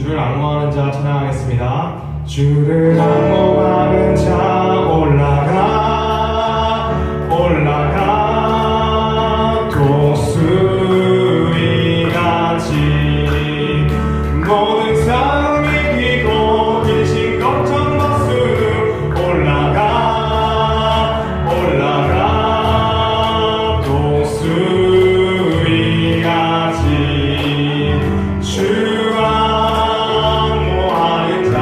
주를 앙모하는 자 찬양하겠습니다. 주를 앙모하는 자 올라가 독수리같이 모든 삶이 이기고 일심 걱정 벗으며 올라가 독수리같이 주 앙모하는 자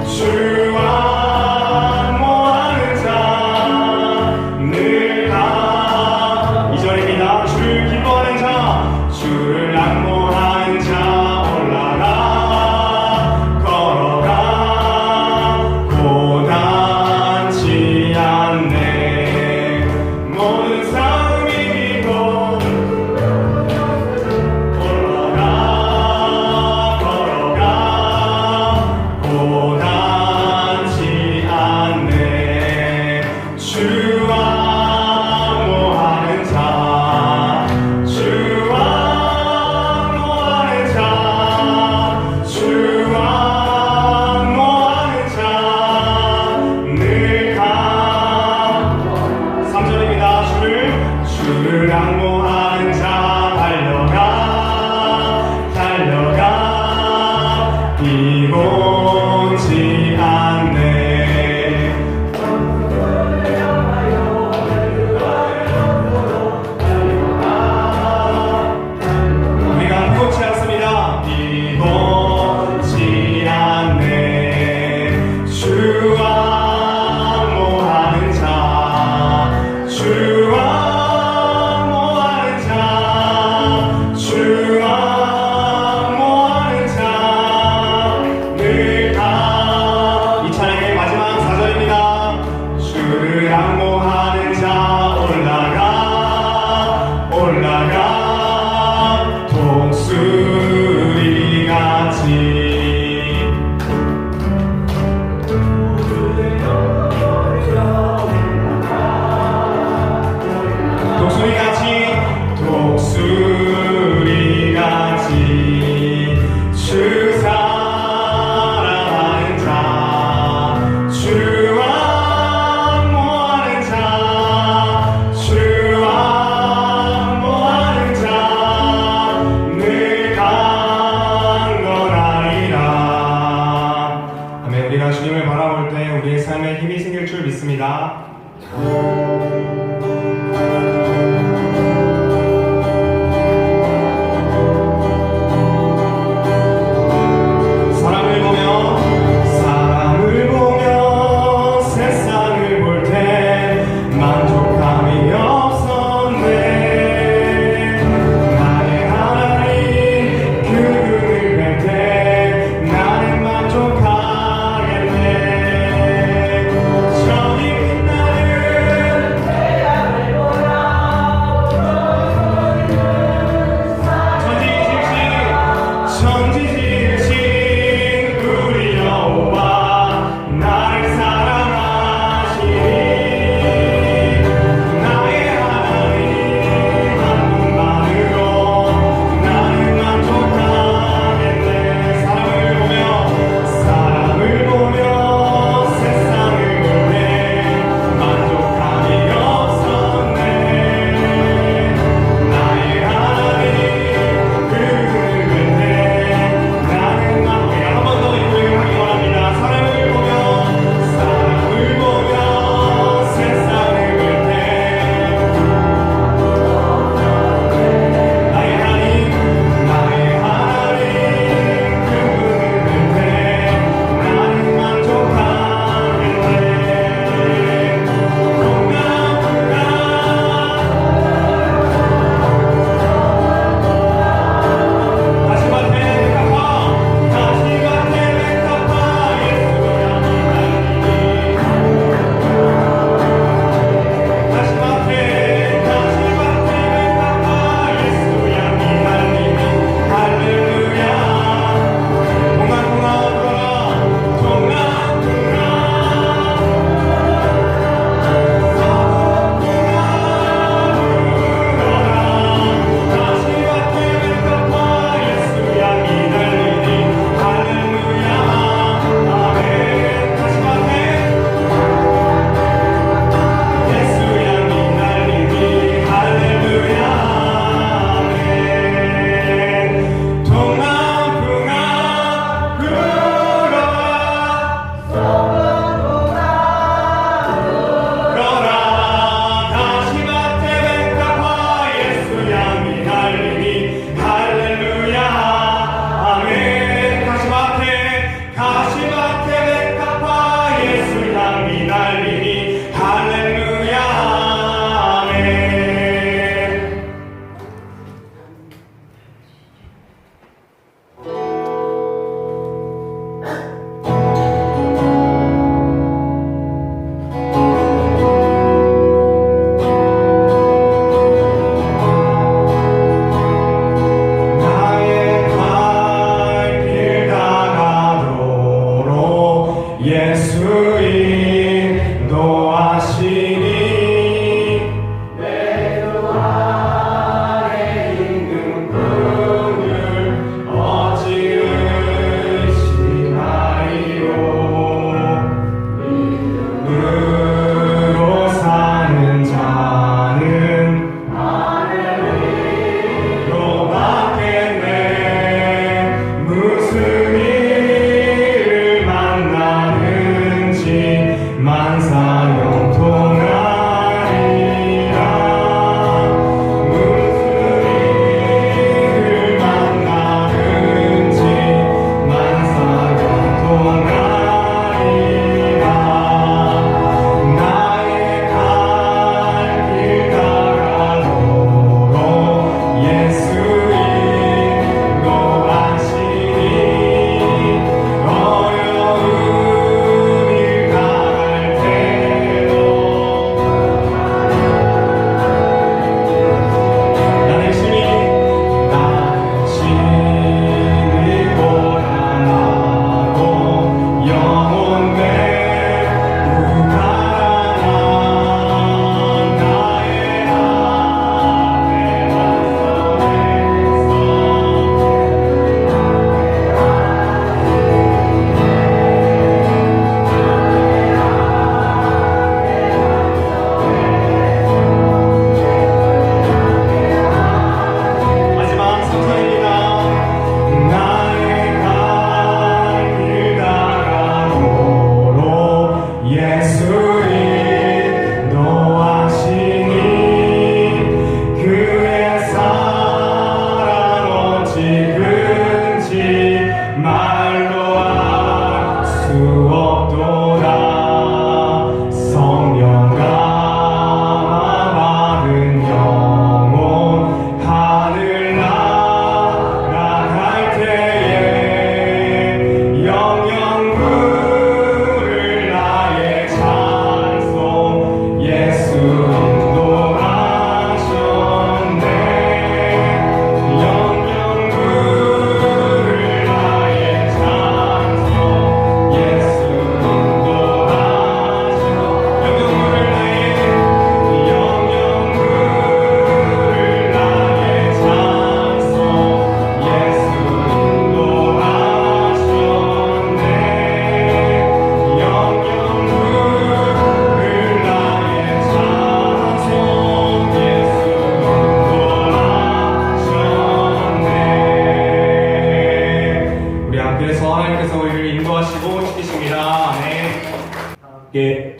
주 앙모하는 자 늘 가 2절입니다. 주를 기뻐하는 자 주를 앙모하는 자 올라가 걸어가 고단치 않네 모든 삶이 이기고 걸어가 고단치 않네 주 앙모하는 자 주 앙모하는 자 늘 가 3절입니다. 주를 앙모하는 자 달려가 비곤치 않네 우리가 비곤치 않습니다. 비곤치 않네 주 앙모하는 자 주 앙모하는 자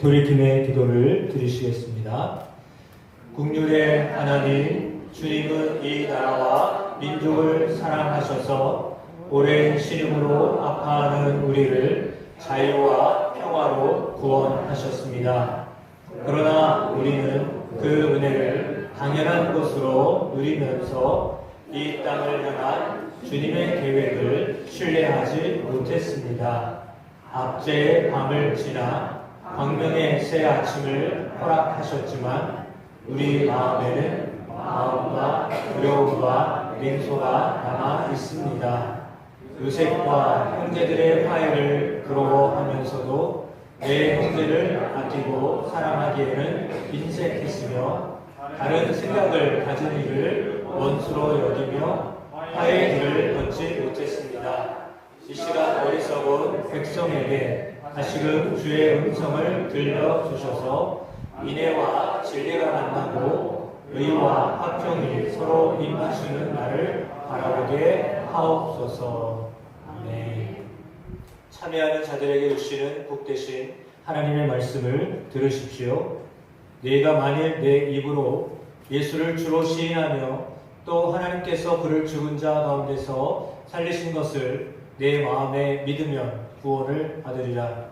돌이킴의 기도를 드리시겠습니다. 국률의 하나님, 주님은 이 나라와 민족을 사랑하셔서 오랜 신음으로 아파하는 우리를 자유와 평화로 구원하셨습니다. 그러나 우리는 그 은혜를 당연한 것으로 누리면서 이 땅을 향한 주님의 계획을 신뢰하지 못했습니다. 압제의 밤을 지나 광명의 새 아침을 허락하셨지만 우리 마음에는 마음과 두려움과 냉소가 남아 있습니다. 요셉과 형제들의 화해를 그러워하면서도 내 형제를 아끼고 사랑하기에는 인색했으며 다른 생각을 가진 이를 원수로 여기며 화해의 길을 걷지 못했습니다. 이 시간 어리석은 백성에게 다시금 주의 음성을 들려주셔서 인애와 진리가 만나고 의와 화평이 서로 임하시는 날을 바라보게 하옵소서. 아멘. 참여하는 자들에게 주시는 복되신 하나님의 말씀을 들으십시오. 내가 만일 내 입으로 예수를 주로 시인하며 또 하나님께서 그를 죽은 자 가운데서 살리신 것을 내 마음에 믿으면 구원을 받으리라.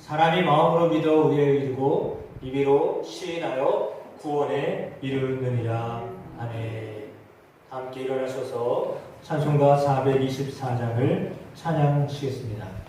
사람이 마음으로 믿어 의에 이르고 입으로 시인하여 구원에 이르느니라. 아멘. 함께 일어나셔서 찬송가 424장을 찬양하시겠습니다.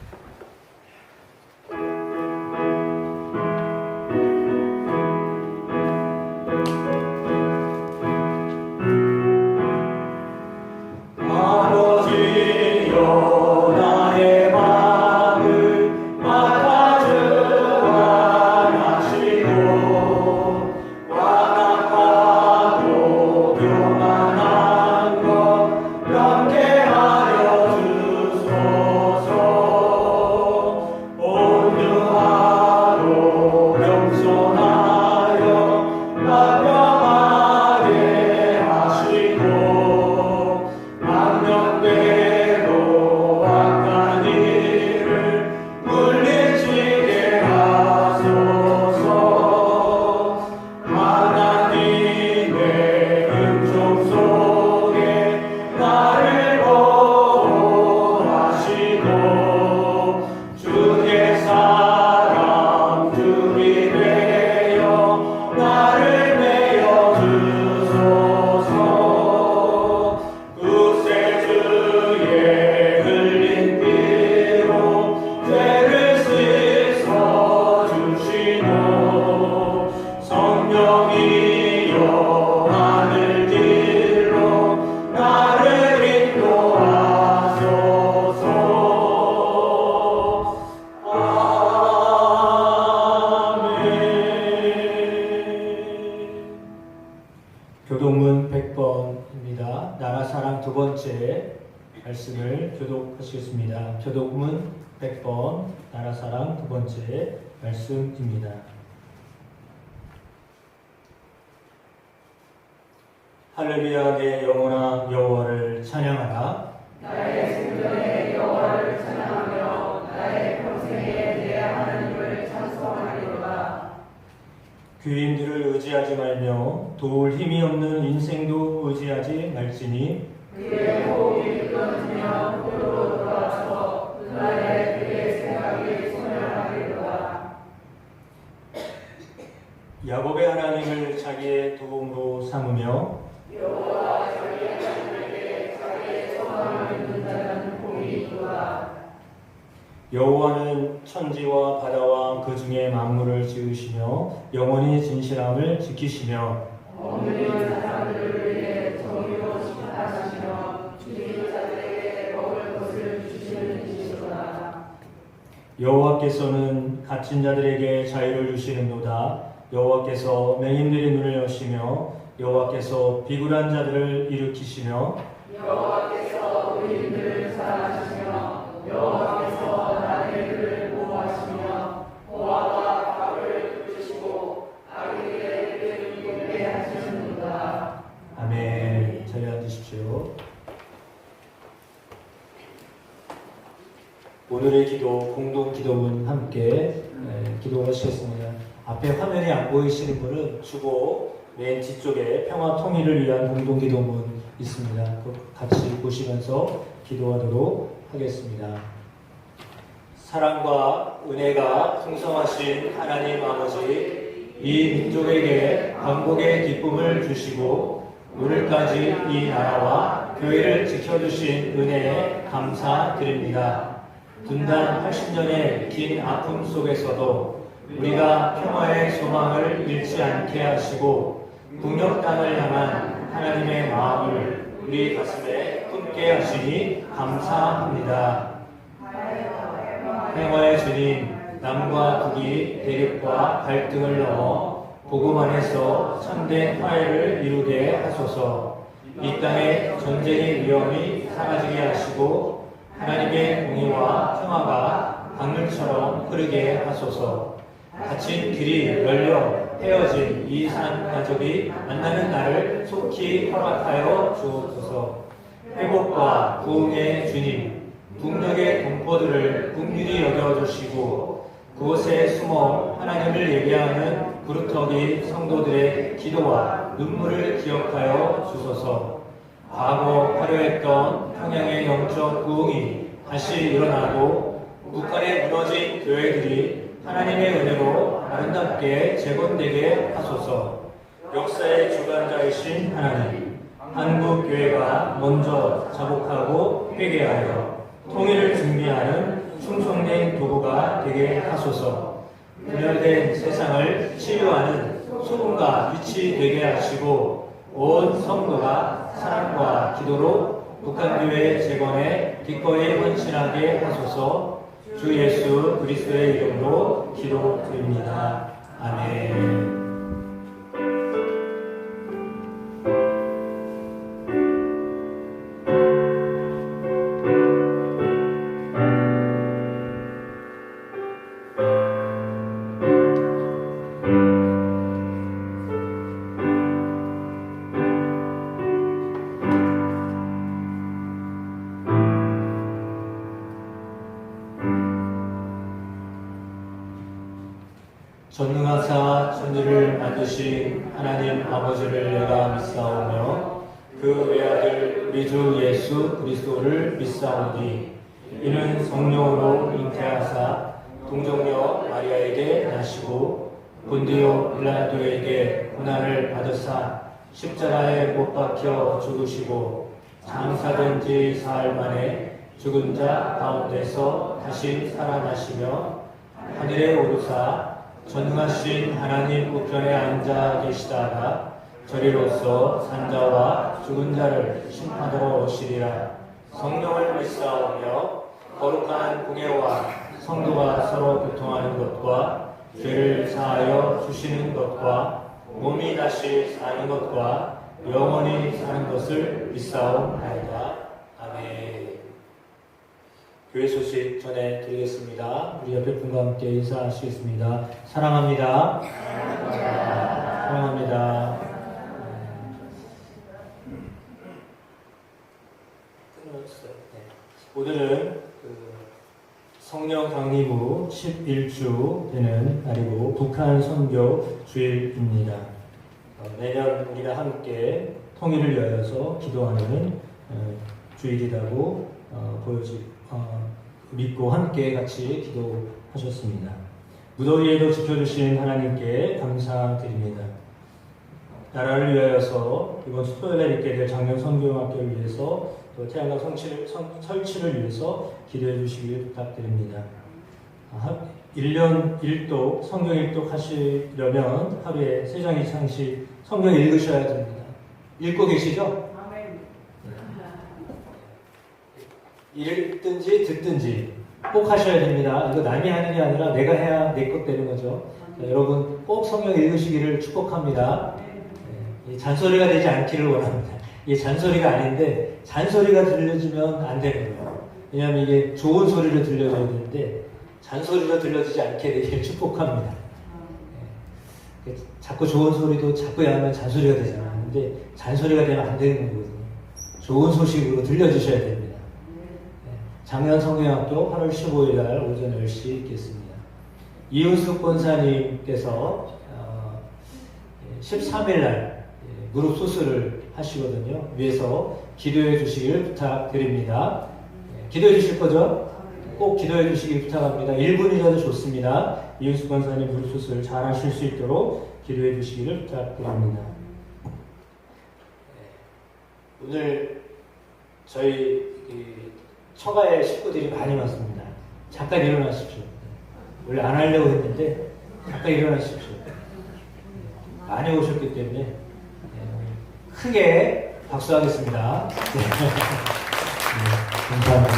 교독문 100번입니다. 나라사랑 두 번째 말씀을 교독하시겠습니다. 교독문 100번 나라사랑 두 번째 말씀입니다. 할렐루야. 내 영혼아 여호와를 찬양하라. 나의 생전에 여호와를 찬양하며 나의 평생에 내 하나님을 찬송하리로다. 귀인들을 의지하지 말며 도울 힘이 없는 인생도 의지하지 말지니 그의 호흡이 끊어지며 홀로 돌아와서 그날에 그의 생각이 소멸하리로다. 야곱의 하나님을 자기의 도움으로 삼으며 여호와 자기 하나님에게 자기의 소망을 믿는 자는 복이 있도다. 여호와는 천지와 바다와 그 중에 만물을 지으시며 영원히 진실함을 지키시며 억눌린 사람들을 위해 정의로 심판하시며 주님 자들에게 먹을 것을 주시는 이시로다. 여호와께서는 갇힌 자들에게 자유를 주시는도다. 여호와께서 맹인들의 눈을 여시며 여호와께서 비굴한 자들을 일으키시며 여호와께서 의인들을 사랑하시며 여호와께서 나그네들을 보호하시며 보화와 밥을 주시고 악인에게 이롭게 하시는도다. 아멘. 자리 앉으십시오. 오늘의 기도 공동 기도문 함께 기도하시겠습니다. 앞에 화면이 안 보이시는 분은 주보 맨 뒤쪽에 평화 통일을 위한 공동기도문 있습니다. 같이 보시면서 기도하도록 하겠습니다. 사랑과 은혜가 풍성하신 하나님 아버지, 이 민족에게 반복의 기쁨을 주시고 오늘까지 이 나라와 교회를 지켜주신 은혜에 감사드립니다. 분단 80년의 긴 아픔 속에서도 우리가 평화의 소망을 잃지 않게 하시고 북녘 땅을 향한 하나님의 마음을 우리 가슴에 품게 하시니 감사합니다. 평화의 주님, 남과 북이 대립과 갈등을 넘어 복음 안에서 참된 화해를 이루게 하소서. 이 땅에 전쟁의 위험이 사라지게 하시고 하나님의 공의와 평화가 강물처럼 흐르게 하소서. 갇힌 길이 열려 헤어진 이 산 가족이 만나는 날을 속히 허락하여 주옵소서. 회복과 부흥의 주님, 북녘의 동포들을 긍휼히 여겨주시고 그곳에 숨어 하나님을 예배하는 구루터기 성도들의 기도와 눈물을 기억하여 주소서. 과거 화려했던 평양의 영적 부흥이 다시 일어나고 북한에 무너진 교회들이 하나님의 은혜로 아름답게 재건되게 하소서. 역사의 주관자이신 하나님, 한국교회가 먼저 자복하고 회개하여 통일을 준비하는 충성된 도구가 되게 하소서. 분열된 세상을 치유하는 소금과 빛이 되게 하시고 온 성도가 사랑과 기도로 북한교회 재건에 기꺼이 헌신하게 하소서. 주 예수 그리스도의 이름으로 기도드립니다. 아멘. 전능하사 천지를 만드신 하나님 아버지를 내가 믿사오며 그 외아들 우리 주 예수 그리스도를 믿사오니 이는 성령으로 잉태하사 동정녀 마리아에게 나시고 본디오 빌라도에게 고난을 받으사 십자가에 못 박혀 죽으시고 장사된 지 사흘 만에 죽은 자 가운데서 다시 살아나시며 하늘에 오르사 전능하신 하나님 우편에 앉아 계시다가 저리로서 산자와 죽은 자를 심판하러 오시리라. 성령을 믿사오며 거룩한 공예와 성도가 서로 교통하는 것과 죄를 사하여 주시는 것과 몸이 다시 사는 것과 영원히 사는 것을 믿사옵나이다. 아멘. 교회 소식 전해드리겠습니다. 우리 옆에 분과 함께 인사하시겠습니다. 사랑합니다. 사랑합니다. 오늘은 성령 강림 후 11주 되는 날이고 북한 선교 주일입니다. 매년 우리가 함께 통일을 위하여서 기도하는 주일이라고 믿고 함께 같이 기도하셨습니다. 무더위에도 지켜주신 하나님께 감사드립니다. 나라를 위하여서 이번 주 토요일에 있게 될 작년 선교학교를 위해서 또 태양광 설치를 위해서 기도해 주시길 부탁드립니다. 1년 1독, 성경 1독 하시려면 하루에 3장 이상씩 성경 읽으셔야 됩니다. 읽고 계시죠? 읽든지 듣든지 꼭 하셔야 됩니다. 이거 남이 하는 게 아니라 내가 해야 내 것 되는 거죠. 자, 여러분 꼭 성경 읽으시기를 축복합니다. 잔소리가 되지 않기를 원합니다. 이게 잔소리가 아닌데 잔소리가 들려지면 안 되는 거예요. 왜냐하면 이게 좋은 소리로 들려줘야 되는데 잔소리로 들려지지 않게 되기를 축복합니다. 자꾸 좋은 소리도 자꾸 하면 잔소리가 되잖아요. 근데 잔소리가 되면 안 되는 거거든요. 좋은 소식으로 들려주셔야 됩니다. 작년 성경학교 8월 15일 날 오전 10시 있겠습니다. 이은숙 권사님께서 13일 날 무릎 수술을 하시거든요. 위에서 기도해 주시길 부탁드립니다. 기도해 주실 거죠? 꼭 기도해 주시길 부탁합니다. 1분이라도 좋습니다. 이은숙 권사님 무릎 수술 잘 하실 수 있도록 기도해 주시기를 부탁드립니다. 오늘 저희 처가에 식구들이 많이 왔습니다. 잠깐 일어나십시오. 원래 안 하려고 했는데 잠깐 일어나십시오. 많이 오셨기 때문에 크게 박수하겠습니다. 네, 감사합니다.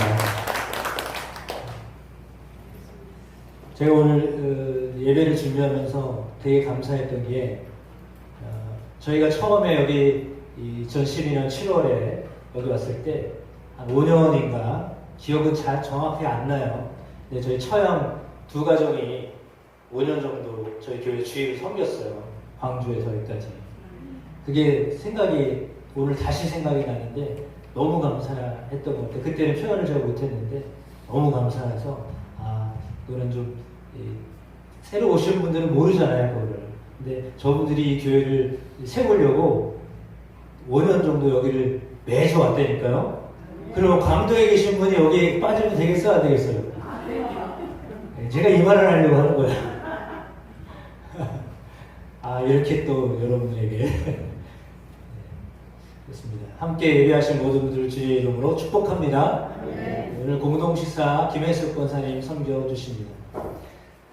제가 오늘 예배를 준비하면서 되게 감사했던 게 저희가 처음에 여기 2012년 7월에 여기 왔을 때 한 5년인가 기억은 잘 정확히 안 나요. 근데 저희 처형 두 가정이 5년 정도 저희 교회 주일을 섬겼어요. 광주에서 여기까지. 그게 생각이 오늘 다시 생각이 나는데 너무 감사했던 것 같아요. 그때는 표현을 잘 못했는데 너무 감사해서 그거는 좀 새로 오신 분들은 모르잖아요, 그거를. 근데 저분들이 이 교회를 세우려고 5년 정도 여기를 매주 왔다니까요. 그리고 광도에 계신 분이 여기 빠지면 되겠어요, 안 되겠어요? 제가 이 말을 하려고 하는 거예요. 이렇게 또 여러분들에게 그렇습니다. 함께 예배하신 모든 분들을 주의 이름으로 축복합니다. 오늘 공동식사 김혜숙 권사님 섬겨주십니다.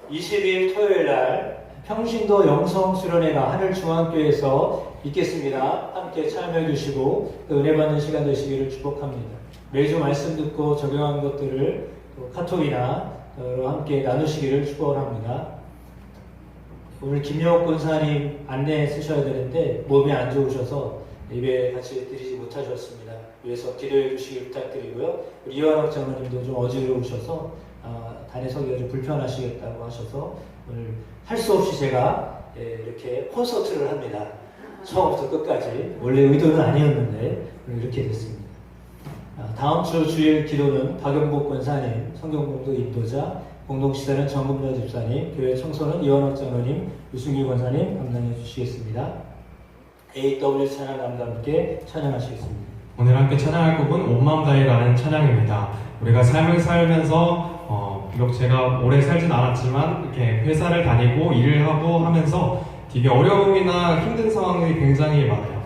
20일 토요일 날 평신도 영성수련회가 하늘중앙교회에서 있겠습니다. 함께 참여해 주시고 은혜 받는 시간 되시기를 축복합니다. 매주 말씀 듣고 적용한 것들을 또 카톡이나 함께 나누시기를 축복합니다. 오늘 김영옥 권사님 안내 쓰셔야 되는데 몸이 안 좋으셔서 예배 같이 드리지 못하셨습니다. 위해서 기도해 주시길 부탁드리고요. 우리 이완학 장로님도 좀 어지러우셔서 단에 서기가 좀 불편하시겠다고 하셔서 오늘 할 수 없이 제가 이렇게 콘서트를 합니다. 처음부터 끝까지. 원래 의도는 아니었는데 이렇게 됐습니다. 다음 주 주일 기도는 박영복 권사님, 성경공부 인도자, 공동시사는 정금여 집사님, 교회 청소는 이완학 장로님, 유승기 권사님 감당해 주시겠습니다. AW 찬양남과 함께 찬양하시겠습니다. 오늘 함께 찬양할 곡은 온 마음 다해라는 찬양입니다. 우리가 삶을 살면서 비록 제가 오래 살진 않았지만 이렇게 회사를 다니고 일을 하고 하면서 되게 어려움이나 힘든 상황이 굉장히 많아요.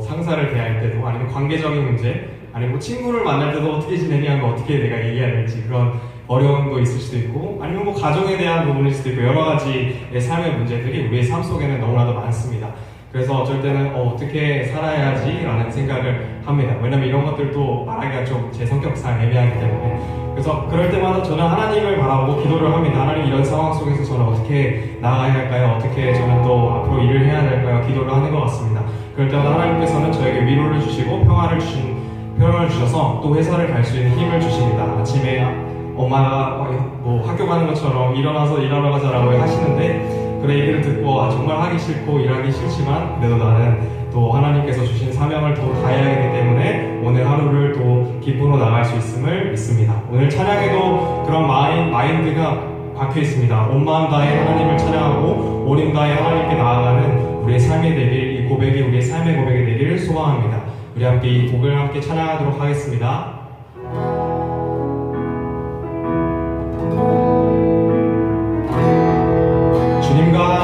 상사를 대할 때도 아니면 관계적인 문제 아니면 뭐 친구를 만날 때도 어떻게 지내냐 하면 어떻게 내가 얘기해야 될지 그런 어려움도 있을 수도 있고 아니면 뭐 가정에 대한 부분일 수도 있고 여러 가지의 삶의 문제들이 우리의 삶 속에는 너무나도 많습니다. 그래서 어쩔 때는 어떻게 살아야지 라는 생각을 합니다. 왜냐면 이런 것들도 말하기가 좀 제 성격상 애매하기 때문에 그래서 그럴 때마다 저는 하나님을 바라보고 기도를 합니다. 하나님 이런 상황 속에서 저는 어떻게 나아가야 할까요? 어떻게 저는 또 앞으로 일을 해야 될까요? 기도를 하는 것 같습니다. 그럴 때마다 하나님께서는 저에게 위로를 주시고 평화를 주셔서 또 회사를 갈 수 있는 힘을 주십니다. 아침에 엄마가 뭐 학교 가는 것처럼 일어나서 일하러 가자라고 하시는데 그 얘기를 듣고 정말 하기 싫고 일하기 싫지만 그래도 나는 또 하나님께서 주신 사명을 또 다해야 하기 때문에 오늘 하루를 또 기쁨으로 나갈 수 있음을 믿습니다. 오늘 찬양에도 그런 마인드가 박혀 있습니다. 온 마음 다해 하나님을 찬양하고 온 힘 다해 하나님께 나아가는 우리의 삶이 되길 이 고백이 우리의 삶의 고백이 되기를 소망합니다. 우리 함께 이 곡을 함께 찬양하도록 하겠습니다. 주님과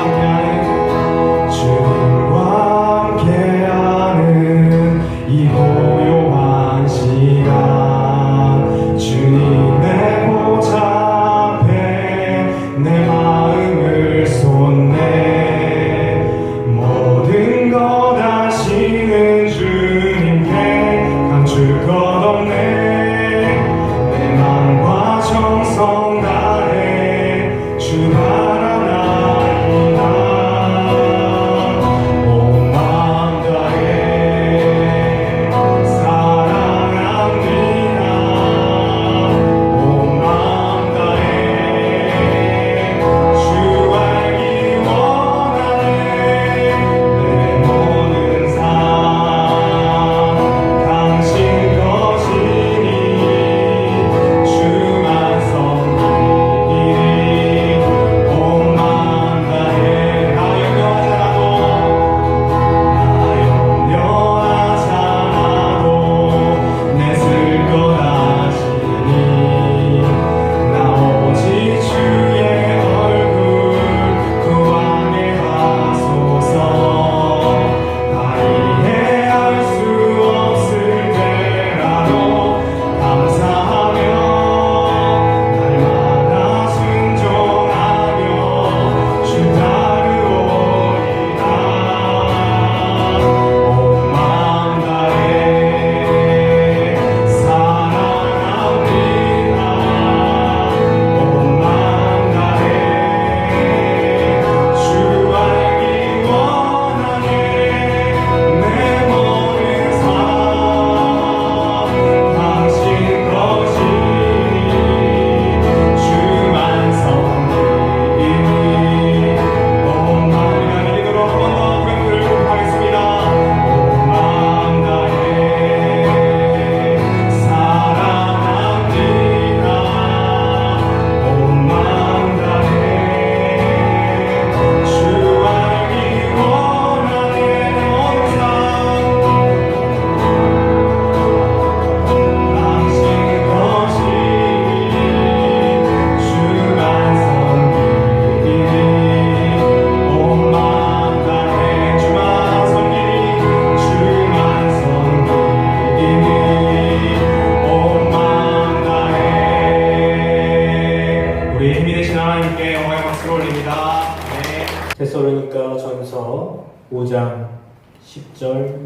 함께하는 이 고요한 시간 주님의 보좌 앞에 내 마음을 쏟네 모든 것 아시는 주님께 감출 것 없네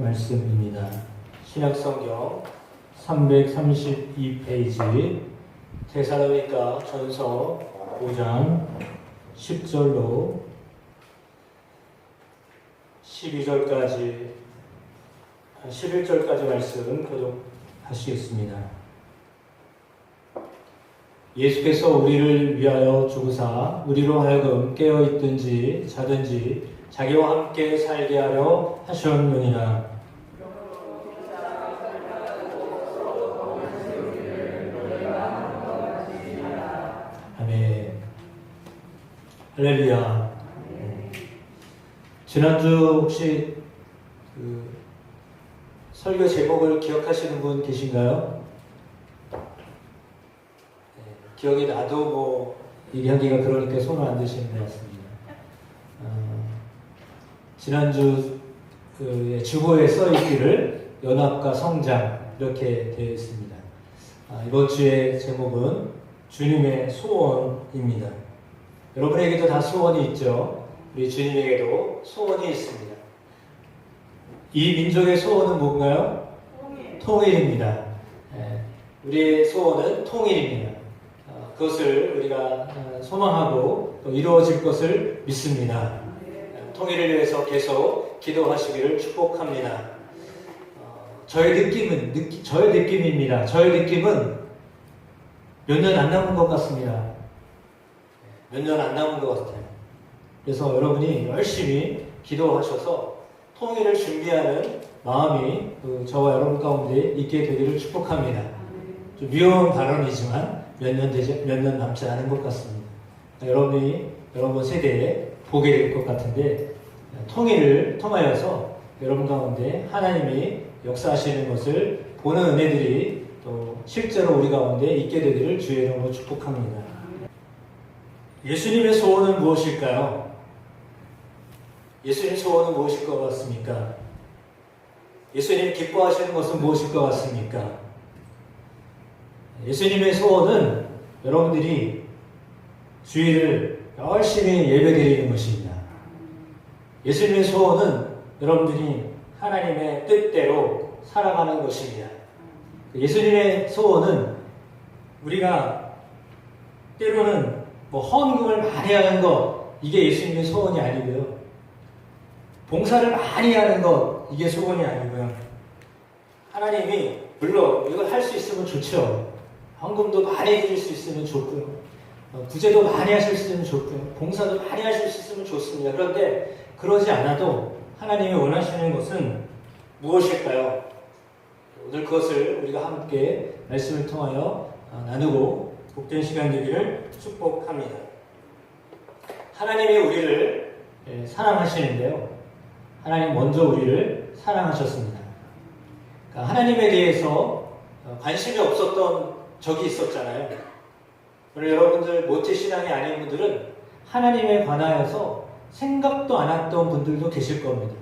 말씀입니다. 신약성경 332페이지 데살로니가 전서 5장 10절로 12절까지 11절까지 말씀 교독하시겠습니다. 예수께서 우리를 위하여 죽으사 우리로 하여금 깨어있든지 자든지 자기와 함께 살게 하려 하셨느니라. 아멘. 할렐루야. 지난주 혹시 설교 제목을 기억하시는 분 계신가요? 기억이 나도 뭐 얘기하기가 그러니까 손을 안 드시는 것 같습니다. 지난주 주보에 써있기를 연합과 성장 이렇게 되어 있습니다. 이번 주의 제목은 주님의 소원입니다. 여러분에게도 다 소원이 있죠. 우리 주님에게도 소원이 있습니다. 이 민족의 소원은 뭔가요? 통일입니다. 우리의 소원은 통일입니다. 그것을 우리가 소망하고 또 이루어질 것을 믿습니다. 통일을 위해서 계속 기도하시기를 축복합니다. 저의 느낌입니다. 저의 느낌은 몇 년 안 남은 것 같습니다. 몇 년 안 남은 것 같아요. 그래서 여러분이 열심히 기도하셔서 통일을 준비하는 마음이 저와 여러분 가운데 있게 되기를 축복합니다. 좀 위험한 발언이지만 몇 년 남지 않은 것 같습니다. 여러분이 여러분 세대에 보게 될 것 같은데 통일을 통하여서 여러분 가운데 하나님이 역사하시는 것을 보는 은혜들이 또 실제로 우리 가운데 있게 되기를 주의 이름으로 축복합니다. 예수님의 소원은 무엇일까요? 예수님의 소원은 무엇일 것 같습니까? 예수님이 기뻐하시는 것은 무엇일 것 같습니까? 예수님의 소원은 여러분들이 주일을 열심히 예배드리는 것입니다. 예수님의 소원은 여러분들이 하나님의 뜻대로 살아가는 것입니다. 예수님의 소원은 우리가 때로는 헌금을 많이 하는 것, 이게 예수님의 소원이 아니고요. 봉사를 많이 하는 것, 이게 소원이 아니고요. 하나님이 물론 이걸 할 수 있으면 좋죠. 헌금도 많이 해줄 수 있으면 좋고요. 구제도 많이 하실 수 있으면 좋고요. 봉사도 많이 하실 수 있으면 좋습니다. 그런데 그러지 않아도 하나님이 원하시는 것은 무엇일까요? 오늘 그것을 우리가 함께 말씀을 통하여 나누고 복된 시간 되기를 축복합니다. 하나님이 우리를 사랑하시는데요. 하나님 먼저 우리를 사랑하셨습니다. 그러니까 하나님에 대해서 관심이 없었던 적이 있었잖아요. 오늘 여러분들 모태신앙이 아닌 분들은 하나님에 관하여서 생각도 안 했던 분들도 계실 겁니다.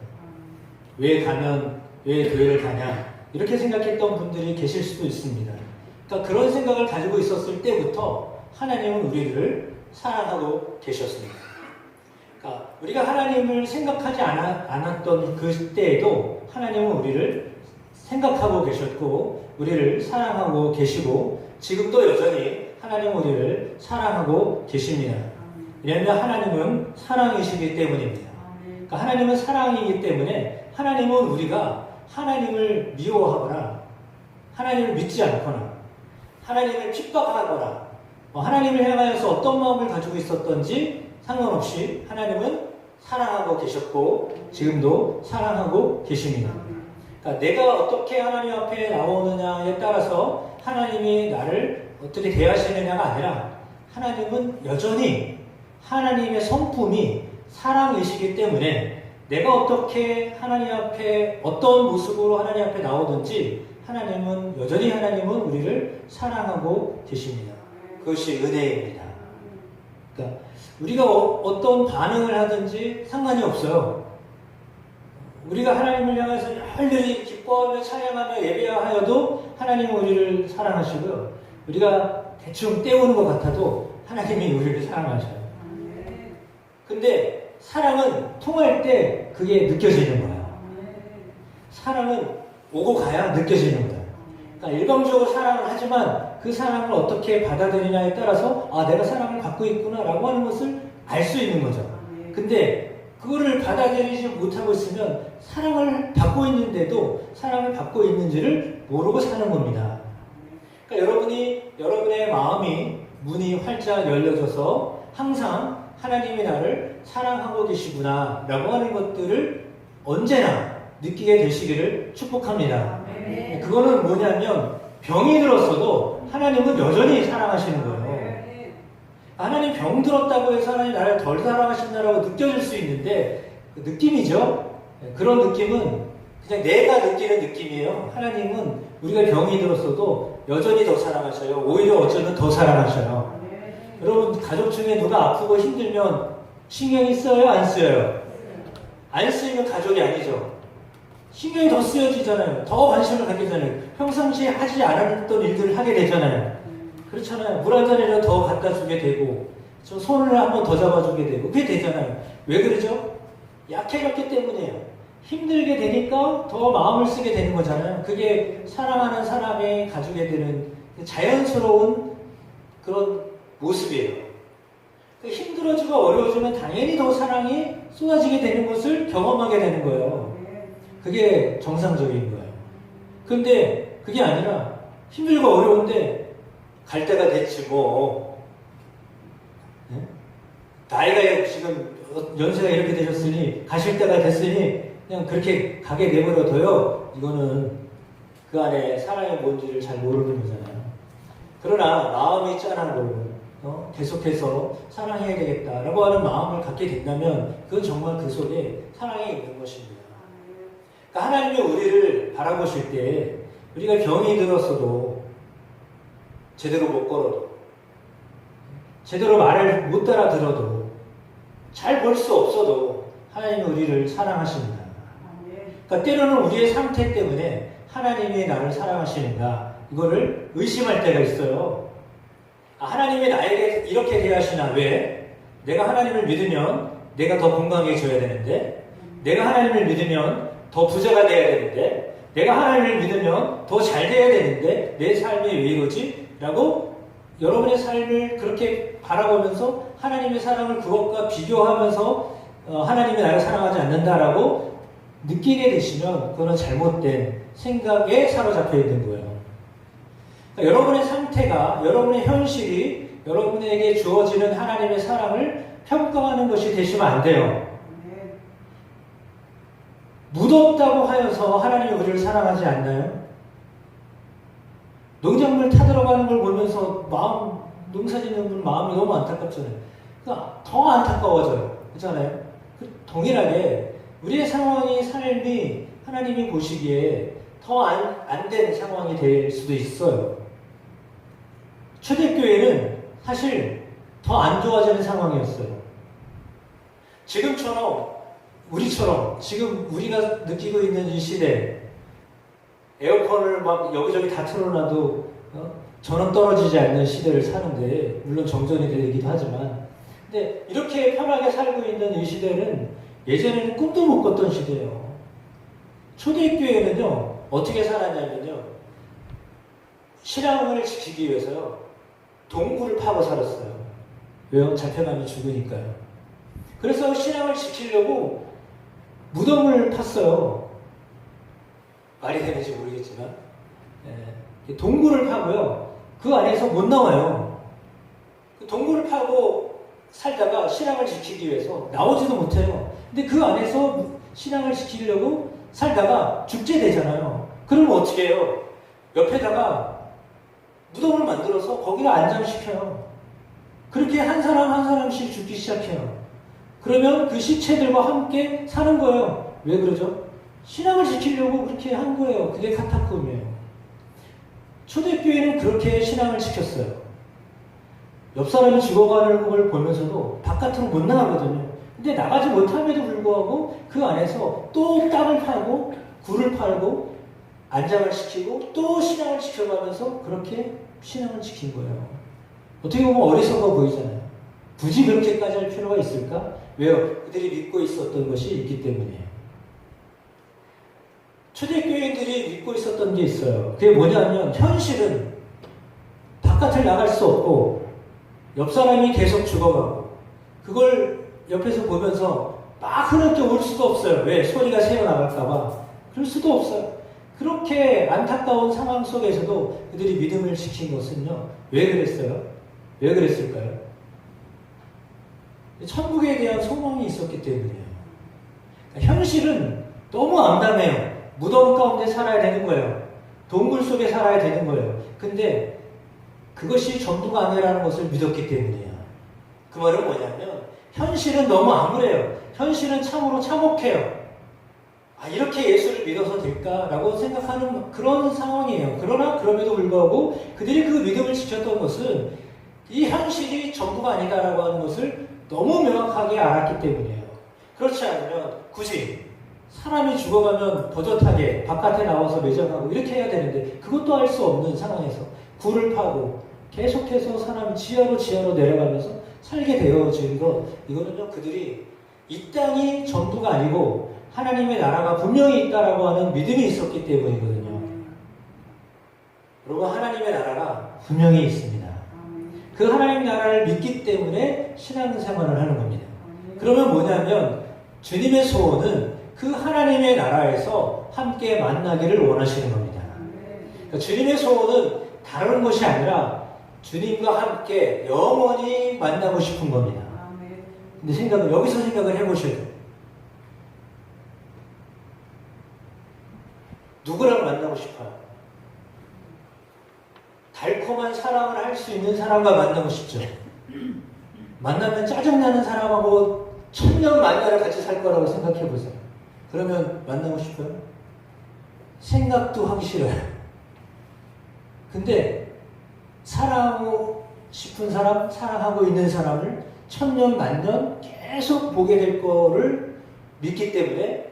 왜 교회를 가냐 이렇게 생각했던 분들이 계실 수도 있습니다. 그러니까 그런 생각을 가지고 있었을 때부터 하나님은 우리를 사랑하고 계셨습니다. 그러니까 우리가 하나님을 생각하지 않았던 그때에도 하나님은 우리를 생각하고 계셨고 우리를 사랑하고 계시고 지금도 여전히 하나님은 우리를 사랑하고 계십니다. 왜냐하면 하나님은 사랑이시기 때문입니다. 그러니까 하나님은 사랑이기 때문에 하나님은 우리가 하나님을 미워하거나 하나님을 믿지 않거나 하나님을 핍박하거나 하나님을 향하여서 어떤 마음을 가지고 있었던지 상관없이 하나님은 사랑하고 계셨고 지금도 사랑하고 계십니다. 그러니까 내가 어떻게 하나님 앞에 나오느냐에 따라서 하나님이 나를 어떻게 대하시느냐가 아니라 하나님은 여전히 하나님의 성품이 사랑이시기 때문에 내가 어떻게 하나님 앞에 어떤 모습으로 하나님 앞에 나오든지 하나님은 여전히 우리를 사랑하고 계십니다. 그것이 은혜입니다. 그러니까 우리가 어떤 반응을 하든지 상관이 없어요. 우리가 하나님을 향해서 열렬히 기뻐하며 찬양하며 예배하여도 하나님은 우리를 사랑하시고요. 우리가 대충 때우는 것 같아도 하나님이 우리를 사랑하셔요. 근데 사랑은 통할 때 그게 느껴지는 거예요. 사랑은 오고 가야 느껴지는 거예요. 그러니까 일방적으로 사랑을 하지만 그 사랑을 어떻게 받아들이냐에 따라서 아 내가 사랑을 받고 있구나라고 하는 것을 알 수 있는 거죠. 근데 그거를 받아들이지 못하고 있으면 사랑을 받고 있는데도 사랑을 받고 있는지를 모르고 사는 겁니다. 그러니까 여러분의 마음이 문이 활짝 열려져서 항상 하나님이 나를 사랑하고 계시구나 라고 하는 것들을 언제나 느끼게 되시기를 축복합니다. 그거는 뭐냐면 병이 들었어도 하나님은 여전히 사랑하시는 거예요. 하나님 병 들었다고 해서 하나님 나를 덜 사랑하신다라고 느껴질 수 있는데 그 느낌이죠. 그런 느낌은 그냥 내가 느끼는 느낌이에요. 하나님은 우리가 병이 들었어도 여전히 더 사랑하셔요. 오히려 어쩌면 더 사랑하셔요. 여러분 가족 중에 누가 아프고 힘들면 신경이 쓰여요? 안 쓰여요? 안 쓰이면 가족이 아니죠. 신경이 더 쓰여지잖아요. 더 관심을 갖게 되잖아요. 평상시에 하지 않았던 일들을 하게 되잖아요. 그렇잖아요. 물 한 잔이라도 더 갖다 주게 되고 저 손을 한번 더 잡아주게 되고 그게 되잖아요. 왜 그러죠? 약해졌기 때문이에요. 힘들게 되니까 더 마음을 쓰게 되는 거잖아요. 그게 사랑하는 사람이 가지게 되는 자연스러운 그런 모습이에요. 힘들어지고 어려워지면 당연히 더 사랑이 쏟아지게 되는 것을 경험하게 되는 거예요. 그게 정상적인 거예요. 근데 그게 아니라 힘들고 어려운데 갈 때가 됐지 뭐. 네? 나이가 지금 연세가 이렇게 되셨으니 가실 때가 됐으니 그냥 그렇게 가게 내버려둬요. 이거는 그 안에 사랑이 뭔지를 잘 모르는 거잖아요. 그러나 마음이 짠하고 계속해서 사랑해야 되겠다라고 하는 마음을 갖게 된다면 그건 정말 그 속에 사랑이 있는 것입니다. 그러니까 하나님이 우리를 바라보실 때 우리가 병이 들었어도 제대로 못 걸어도 제대로 말을 못 따라들어도 잘 볼 수 없어도 하나님이 우리를 사랑하십니다. 그러니까 때로는 우리의 상태 때문에 하나님이 나를 사랑하시는가 이거를 의심할 때가 있어요. 하나님이 나에게 이렇게 대하시나 왜? 내가 하나님을 믿으면 내가 더 건강해져야 되는데 내가 하나님을 믿으면 더 부자가 돼야 되는데 내가 하나님을 믿으면 더 잘 돼야 되는데 내 삶이 왜 이러지? 라고 여러분의 삶을 그렇게 바라보면서 하나님의 사랑을 그것과 비교하면서 하나님이 나를 사랑하지 않는다라고 느끼게 되시면 그거는 잘못된 생각에 사로잡혀 있는 거예요. 그러니까 여러분의 상태가 여러분의 현실이 여러분에게 주어지는 하나님의 사랑을 평가하는 것이 되시면 안 돼요. 무덥다고 하여서 하나님이 우리를 사랑하지 않나요? 농작물 타들어가는 걸 보면서 농사 짓는 분 마음이 너무 안타깝잖아요. 그러니까 더 안타까워져요. 그렇잖아요? 동일하게 우리의 상황이 삶이 하나님이 보시기에 더 안 된 상황이 될 수도 있어요. 초대교회는 사실 더 안 좋아지는 상황이었어요. 우리처럼 지금 우리가 느끼고 있는 이 시대 에어컨을 막 여기저기 다 틀어놔도 전원 떨어지지 않는 시대를 사는데 물론 정전이 되기도 하지만 근데 이렇게 편하게 살고 있는 이 시대는 예전에는 꿈도 못 꿨던 시대예요. 초대교회는요 어떻게 살았냐면요 신앙을 지키기 위해서요 동굴을 파고 살았어요. 왜요? 잡혀가면 죽으니까요. 그래서 신앙을 지키려고 무덤을 팠어요. 말이 되는지 모르겠지만 동굴을 파고요 그 안에서 못 나와요. 그 동굴을 파고 살다가 신앙을 지키기 위해서 나오지도 못해요. 근데 그 안에서 신앙을 지키려고 살다가 죽게 되잖아요. 그러면 어떻게 해요? 옆에다가 무덤을 만들어서 거기를 안장시켜요. 그렇게 한 사람 한 사람씩 죽기 시작해요. 그러면 그 시체들과 함께 사는 거예요. 왜 그러죠? 신앙을 지키려고 그렇게 한 거예요. 그게 카타콤이에요. 초대교회는 그렇게 신앙을 지켰어요. 옆 사람이 죽어가는 걸 보면서도 바깥으로 못 나가거든요. 근데 나가지 못함에도 불구하고 그 안에서 또 땅을 파고 굴을 팔고 안장을 시키고 또 신앙을 지켜가면서 그렇게 신앙을 지킨 거예요. 어떻게 보면 어리석어 보이잖아요. 굳이 그렇게까지 할 필요가 있을까? 왜요? 그들이 믿고 있었던 것이 있기 때문이에요. 초대교인들이 믿고 있었던 게 있어요. 그게 뭐냐면 현실은 바깥을 나갈 수 없고 옆 사람이 계속 죽어가고 그걸 옆에서 보면서 막 흐르게 울 수도 없어요. 왜? 소리가 새어나갈까봐. 그럴 수도 없어요. 그렇게 안타까운 상황 속에서도 그들이 믿음을 지킨 것은요. 왜 그랬어요? 왜 그랬을까요? 천국에 대한 소망이 있었기 때문이에요. 그러니까 현실은 너무 암담해요. 무덤 가운데 살아야 되는 거예요. 동굴 속에 살아야 되는 거예요. 근데 그것이 전부가 아니라는 것을 믿었기 때문이에요. 그 말은 뭐냐면 현실은 너무 암울해요. 현실은 참으로 참혹해요. 아, 이렇게 예수를 믿어서 될까라고 생각하는 그런 상황이에요. 그러나 그럼에도 불구하고 그들이 그 믿음을 지켰던 것은 이 현실이 전부가 아니다라고 하는 것을 너무 명확하게 알았기 때문이에요. 그렇지 않으면 굳이 사람이 죽어가면 버젓하게 바깥에 나와서 매장하고 이렇게 해야 되는데 그것도 할 수 없는 상황에서 굴을 파고 계속해서 사람이 지하로 내려가면서 살게 되어진 것, 이거는요 그들이 이 땅이 전부가 아니고 하나님의 나라가 분명히 있다라고 하는 믿음이 있었기 때문이거든요. 여러분, 하나님의 나라가 분명히 있습니다. 그 하나님 나라를 믿기 때문에 신앙생활을 하는 겁니다. 그러면 뭐냐면 주님의 소원은 그 하나님의 나라에서 함께 만나기를 원하시는 겁니다. 그러니까 주님의 소원은 다른 것이 아니라 주님과 함께 영원히 만나고 싶은 겁니다. 근데 여기서 생각을 해보셔야 돼요. 누구랑 만나고 싶어요? 달콤한 사랑을 할 수 있는 사람과 만나고 싶죠. 만나면 짜증나는 사람하고 천년 만나를 같이 살 거라고 생각해 보세요. 그러면 만나고 싶어요? 생각도 하기 싫어요. 근데 사랑하고 싶은 사람, 사랑하고 있는 사람을 천년 만년 계속 보게 될 거를 믿기 때문에